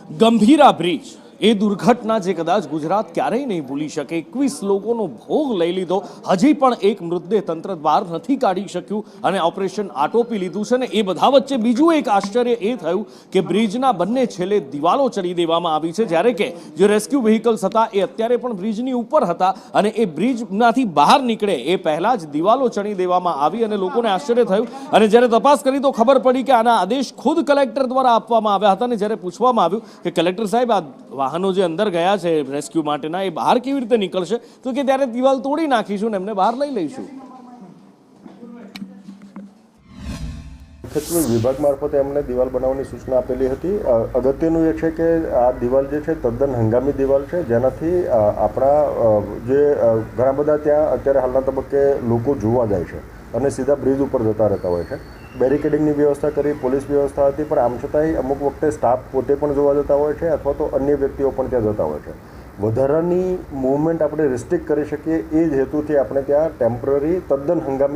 Gambhira bridge એ દુર્ઘટના જે કદાચ ગુજરાત ક્યારેય નહીં ભૂલી શકે। 21 લોકોનો ભોગ લઈ લીધો, હજી પણ એક મૃતદેહ તંત્ર બહાર નથી કાઢી શક્યું અને ઓપરેશન આટોપી લીધું છે। ને એ બધા વચ્ચે બીજું એક આશ્ચર્ય એ થયું કે બ્રિજના બંને છેલ્લે દિવાલો ચડી દેવામાં આવી છે, જ્યારે કે જે રેસ્ક્યુ વ્હીકલ્સ હતા એ અત્યારે પણ બ્રિજની ઉપર હતા અને એ બ્રિજમાંથી બહાર નીકળે એ પહેલા જ દિવાલો ચડી દેવામાં આવી અને લોકોને આશ્ચર્ય થયું। અને જ્યારે તપાસ કરી તો ખબર પડી કે આના આદેશ ખુદ કલેક્ટર દ્વારા આપવામાં આવ્યા હતા। અને જ્યારે પૂછવામાં આવ્યું કે કલેક્ટર સાહેબ, આ વાહનો જે અંદર ગયા છે રેસ્ક્યુ માટેના એ બહાર કેવી રીતે નીકળશે, તો કે ત્યારે દિવાલ તોડી નાખીશું ને એમને બહાર લઈ લઈશું। વિભાગ મારફતે એમને દિવાલ બનાવવાની સૂચના આપેલી હતી। અગત્યનું એ છે કે આ દિવાલ જે છે તદ્દન હંગામી દિવાલ છે, જેનાથી આપણા જે ઘણા બધા ત્યાં અત્યારે હાલના તબક્કે લોકો જોવા જાય છે અને સીધા બ્રિજ ઉપર જતા રહેતા હોય છે। બેરિકેડિંગની વ્યવસ્થા કરી, પોલીસ વ્યવસ્થા હતી, પણ આમ છતાંય અમુક વખતે સ્ટાફ પોતે પણ જોવા જતા હોય છે અથવા તો અન્ય વ્યક્તિઓ પણ ત્યાં જતા હોય છે। વધારાની મૂવમેન્ટ આપણે રિસ્ટ્રિક્ટ કરી શકીએ એ જ હેતુથી આપણે ત્યાં ટેમ્પરરી તદ્દન હંગામી